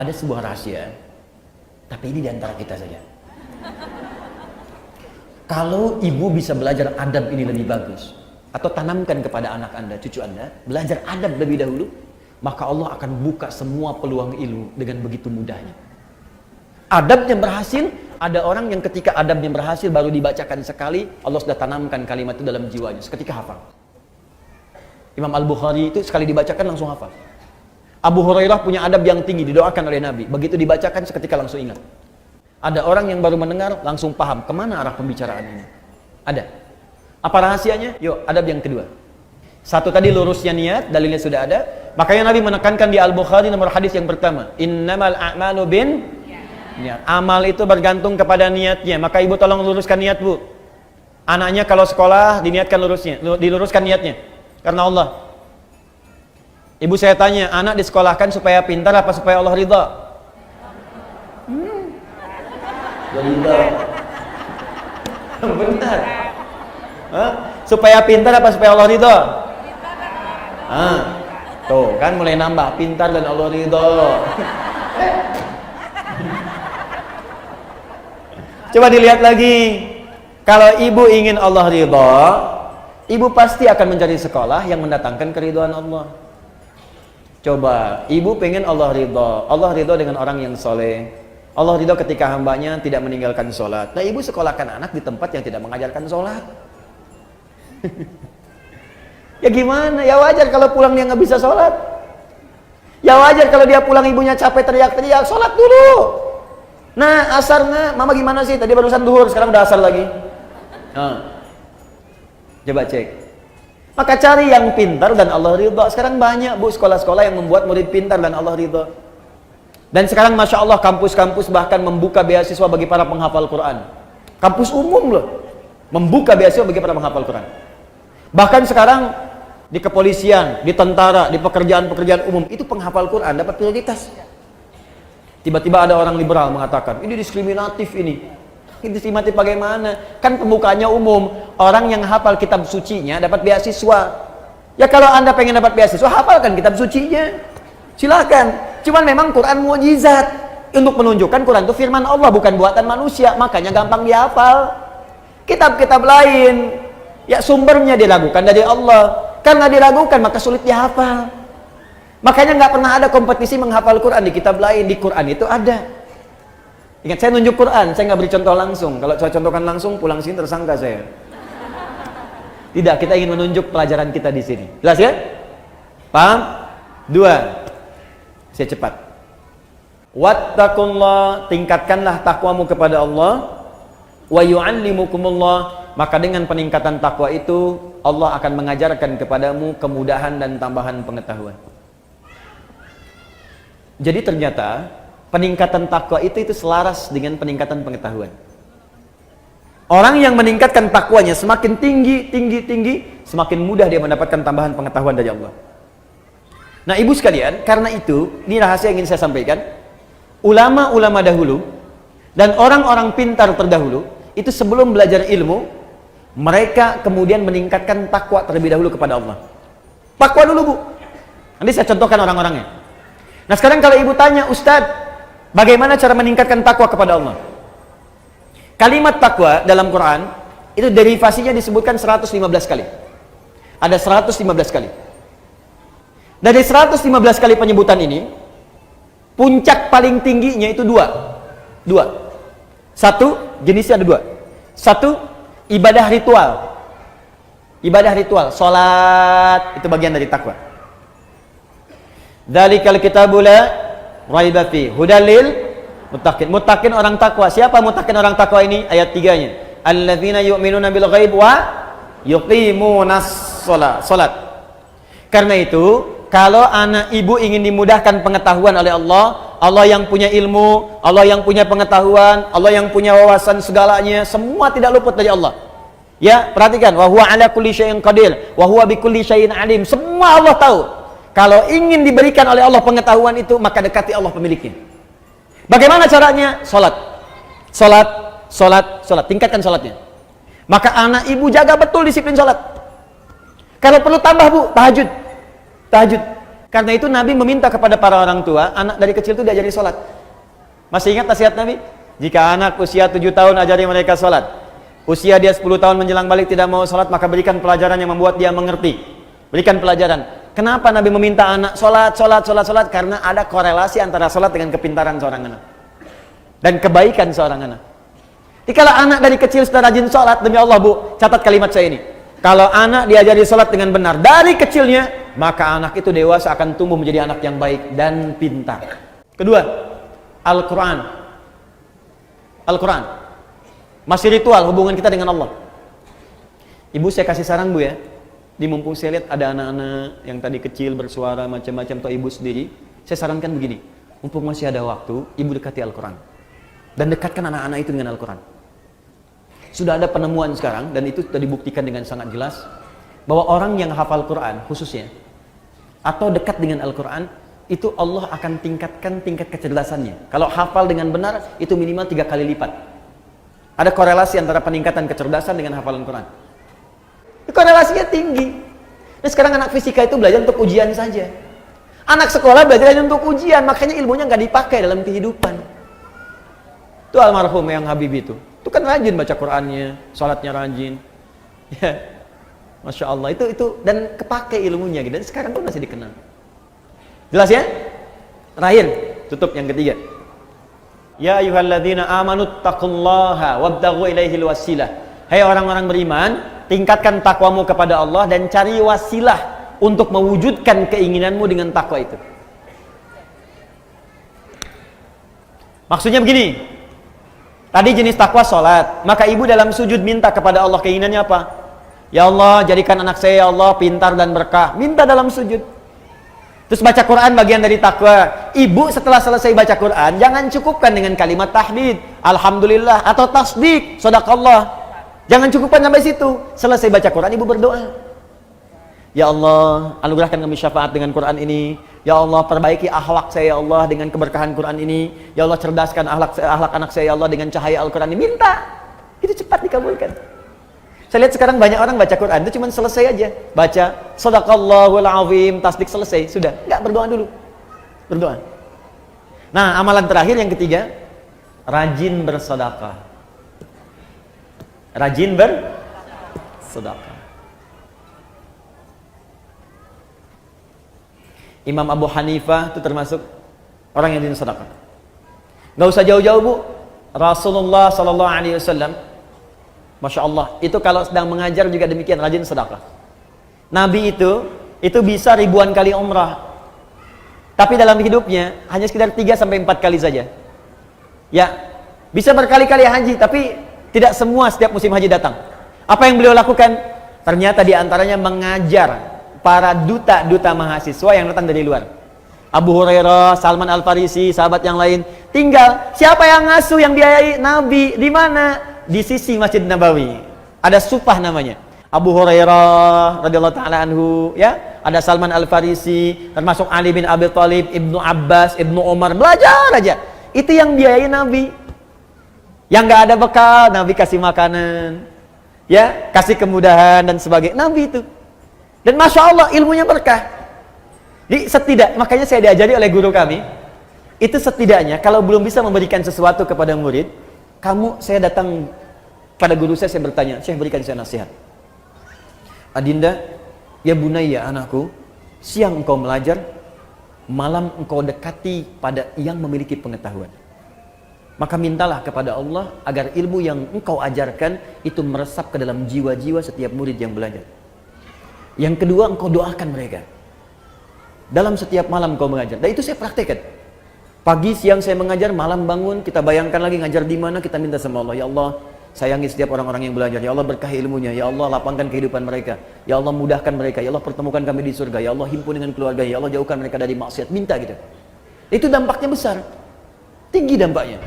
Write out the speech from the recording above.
Ada sebuah rahasia, tapi ini diantara kita saja. Kalau ibu bisa belajar adab ini lebih bagus, atau tanamkan kepada anak anda, cucu anda, belajar adab lebih dahulu, maka Allah akan buka semua peluang ilmu dengan begitu mudahnya. Adabnya berhasil, ada orang yang ketika adabnya berhasil baru dibacakan sekali, Allah sudah tanamkan kalimat itu dalam jiwanya, seketika hafal. Imam Al-Bukhari itu sekali dibacakan langsung hafal. Abu Hurairah punya adab yang tinggi, didoakan oleh Nabi. Begitu dibacakan seketika langsung ingat. Ada orang yang baru mendengar langsung paham kemana arah pembicaraan ini. Ada. Apa rahasianya? Yuk, adab yang kedua. Satu tadi lurusnya niat, dalilnya sudah ada. Makanya Nabi menekankan di Al-Bukhari nomor hadis yang pertama, innamal a'malu bin niat. Amal itu bergantung kepada niatnya. Maka ibu tolong luruskan niat, Bu. Anaknya kalau sekolah diniatkan lurusnya, diluruskan niatnya. Karena Allah. Ibu saya tanya, anak disekolahkan supaya pintar apa supaya Allah ridha? Ridha. Benar. Hah? Supaya pintar apa supaya Allah ridha? Tuh kan mulai nambah, pintar dan Allah ridha. Coba dilihat lagi. Kalau ibu ingin Allah ridha, ibu pasti akan mencari sekolah yang mendatangkan keridhaan Allah. Coba, ibu pengen Allah ridha. Allah ridha dengan orang yang soleh. Allah ridha ketika hambanya tidak meninggalkan sholat. Nah, ibu sekolahkan anak di tempat yang tidak mengajarkan sholat. Ya gimana? Ya wajar kalau pulang dia nggak bisa sholat. Ya wajar kalau dia pulang ibunya capek teriak-teriak, sholat dulu. Nah, asarnya, mama gimana sih? Tadi barusan duhur, sekarang udah asar lagi. Coba cek. Maka cari yang pintar dan Allah ridha. Sekarang banyak, Bu, sekolah-sekolah yang membuat murid pintar dan Allah ridha. Dan sekarang Masya Allah kampus-kampus bahkan membuka beasiswa bagi para penghafal Quran. Kampus umum loh, membuka beasiswa bagi para penghafal Quran. Bahkan sekarang di kepolisian, di tentara, di pekerjaan-pekerjaan umum, itu penghafal Quran dapat prioritas. Tiba-tiba ada orang liberal mengatakan, ini diskriminatif ini. Diskriminatif bagaimana? Kan pembukaannya umum. Orang yang hafal kitab sucinya dapat beasiswa. Ya kalau anda pengen dapat beasiswa, hafalkan kitab sucinya. Silakan. Cuman memang Quran mukjizat. Untuk menunjukkan Quran itu firman Allah, bukan buatan manusia. Makanya gampang dihafal. Kitab-kitab lain, ya sumbernya diragukan dari Allah. Karena diragukan maka sulit dihafal. Makanya nggak pernah ada kompetisi menghafal Quran di kitab lain. Di Quran itu ada. Ingat, saya nunjuk Quran, saya nggak beri contoh langsung. Kalau saya contohkan langsung, pulang sini tersangka saya. Tidak, kita ingin menunjuk pelajaran kita di sini. Jelas ya? Paham? Dua. Saya cepat. Wattaqullah, tingkatkanlah takwamu kepada Allah. Wa yu'allimukumullah, maka dengan peningkatan takwa itu Allah akan mengajarkan kepadamu kemudahan dan tambahan pengetahuan. Jadi ternyata peningkatan takwa itu selaras dengan peningkatan pengetahuan. Orang yang meningkatkan takwanya semakin tinggi, semakin mudah dia mendapatkan tambahan pengetahuan dari Allah. Nah, ibu sekalian, karena itu, ini rahasia yang ingin saya sampaikan. Ulama-ulama dahulu dan orang-orang pintar terdahulu, itu sebelum belajar ilmu, mereka kemudian meningkatkan takwa terlebih dahulu kepada Allah. Takwa dulu, Bu. Nanti saya contohkan orang-orangnya. Nah, sekarang kalau ibu tanya, Ustadz, bagaimana cara meningkatkan takwa kepada Allah? Kalimat takwa dalam Quran itu derivasinya disebutkan 115 kali. Ada 115 kali. Dari 115 kali penyebutan ini, puncak paling tingginya itu dua. Satu, jenisnya ada dua. Satu, ibadah ritual. Ibadah ritual, salat itu bagian dari takwa. Dzalikal kitabul la raiba fi hudalil muttaqin. Muttaqin orang takwa. Siapa muttaqin orang takwa ini? Ayat 3-nya. Alladzina yu'minuna bil ghaib wa yuqimunas shalat. Karena itu, kalau anak ibu ingin dimudahkan pengetahuan oleh Allah, Allah yang punya ilmu, Allah yang punya pengetahuan, Allah yang punya wawasan segalanya, semua tidak luput dari Allah. Ya, perhatikan, wa huwa ala kulli syai'in qadir, wa huwa bikulli syai'in alim. Semua Allah tahu. Kalau ingin diberikan oleh Allah pengetahuan itu, maka dekati Allah pemiliknya. Bagaimana caranya? Salat. Tingkatkan salatnya. Maka anak ibu jaga betul disiplin salat. Kalau perlu tambah, Bu, tahajud. Karena itu Nabi meminta kepada para orang tua, anak dari kecil itu diajari sholat. Masih ingat nasihat Nabi? Jika anak usia 7 tahun ajari mereka sholat. Usia dia 10 tahun menjelang balik tidak mau sholat, maka berikan pelajaran yang membuat dia mengerti. Berikan pelajaran. Kenapa Nabi meminta anak sholat? Karena ada korelasi antara sholat dengan kepintaran seorang anak. Dan kebaikan seorang anak. Jadi kalau anak dari kecil sudah rajin sholat, demi Allah Bu, catat kalimat saya ini. Kalau anak diajari sholat dengan benar dari kecilnya, maka anak itu dewasa akan tumbuh menjadi anak yang baik dan pintar. Kedua, Al-Quran. Al-Quran masih ritual hubungan kita dengan Allah. Ibu saya kasih saran Bu ya, di mumpung saya lihat ada anak-anak yang tadi kecil bersuara macam-macam atau ibu sendiri, saya sarankan begini, mumpung masih ada waktu, ibu dekati Al-Quran dan dekatkan anak-anak itu dengan Al-Quran. Sudah ada penemuan sekarang, dan itu sudah dibuktikan dengan sangat jelas, bahwa orang yang hafal Quran khususnya, atau dekat dengan Al-Quran, itu Allah akan tingkatkan tingkat kecerdasannya. Kalau hafal dengan benar, itu minimal 3 kali lipat. Ada korelasi antara peningkatan kecerdasan dengan hafalan Quran. Korelasinya tinggi. Nah sekarang anak fisika itu belajar untuk ujian saja. Anak sekolah belajar hanya untuk ujian, makanya ilmunya nggak dipakai dalam kehidupan. Itu almarhum yang Habib itu kan rajin baca Qurannya, sholatnya rajin, ya, masya Allah itu dan kepake ilmunya gitu. Dan sekarang pun masih dikenal. Jelas ya? Terakhir, tutup yang ketiga. Ya ayyuhalladzina amanu taqullaha wabtaghu ilaihil wasilah. Hai orang-orang beriman, tingkatkan takwamu kepada Allah dan cari wasilah untuk mewujudkan keinginanmu dengan takwa itu. Maksudnya begini. Tadi jenis takwa sholat, maka ibu dalam sujud minta kepada Allah keinginannya apa? Ya Allah, jadikan anak saya ya Allah pintar dan berkah. Minta dalam sujud. Terus baca Quran bagian dari takwa. Ibu setelah selesai baca Quran, jangan cukupkan dengan kalimat tahmid, alhamdulillah atau tasdik, shadaqallah. Jangan cukupkan sampai situ. Selesai baca Quran, ibu berdoa. Ya Allah, anugerahkan kami syafaat dengan Quran ini. Ya Allah, perbaiki akhlak saya ya Allah dengan keberkahan Quran ini. Ya Allah, cerdaskan akhlak anak saya ya Allah dengan cahaya Al-Quran ini. Minta. Itu cepat dikabulkan. Saya lihat sekarang banyak orang baca Quran itu cuma selesai aja. Baca shadaqallahul azim, tasdik, selesai, sudah. Enggak, berdoa dulu. Berdoa. Nah, amalan terakhir yang ketiga, rajin bersedekah. Rajin bersedekah. Imam Abu Hanifah itu termasuk orang yang rajin sedekah. Nggak usah jauh-jauh Bu, Rasulullah Sallallahu Alaihi Wasallam, masya Allah, itu kalau sedang mengajar juga demikian, rajin sedekah. Nabi itu bisa ribuan kali umrah, tapi dalam hidupnya hanya sekitar 3-4 kali saja. Ya, bisa berkali-kali haji, tapi tidak semua setiap musim haji datang. Apa yang beliau lakukan? Ternyata diantaranya mengajar para duta-duta mahasiswa yang datang dari luar. Abu Hurairah, Salman Al-Farisi, sahabat yang lain. Tinggal siapa yang ngasuh, yang biayai? Nabi. Di mana? Di sisi Masjid Nabawi. Ada supah namanya. Abu Hurairah radhiyallahu taala anhu, ya. Ada Salman Al-Farisi, termasuk Ali bin Abi Thalib, Ibnu Abbas, Ibnu Umar, belajar aja. Itu yang biayai Nabi. Yang nggak ada bekal, Nabi kasih makanan. Ya, kasih kemudahan dan sebagainya. Nabi itu. Dan masya Allah ilmunya berkah. Jadi makanya saya diajari oleh guru kami, itu setidaknya kalau belum bisa memberikan sesuatu kepada murid, saya datang pada guru saya bertanya, saya berikan saya nasihat. Adinda, ya bunayya anakku, siang engkau belajar, malam engkau dekati pada yang memiliki pengetahuan. Maka mintalah kepada Allah agar ilmu yang engkau ajarkan itu meresap ke dalam jiwa-jiwa setiap murid yang belajar. Yang kedua, engkau doakan mereka. Dalam setiap malam engkau mengajar. Dan itu saya praktekkan. Pagi, siang saya mengajar, malam bangun, kita bayangkan lagi ngajar di mana, kita minta sama Allah. Ya Allah, sayangi setiap orang-orang yang belajar. Ya Allah, berkahi ilmunya. Ya Allah, lapangkan kehidupan mereka. Ya Allah, mudahkan mereka. Ya Allah, pertemukan kami di surga. Ya Allah, himpun dengan keluarga. Ya Allah, jauhkan mereka dari maksiat. Minta gitu. Itu dampaknya besar. Tinggi dampaknya.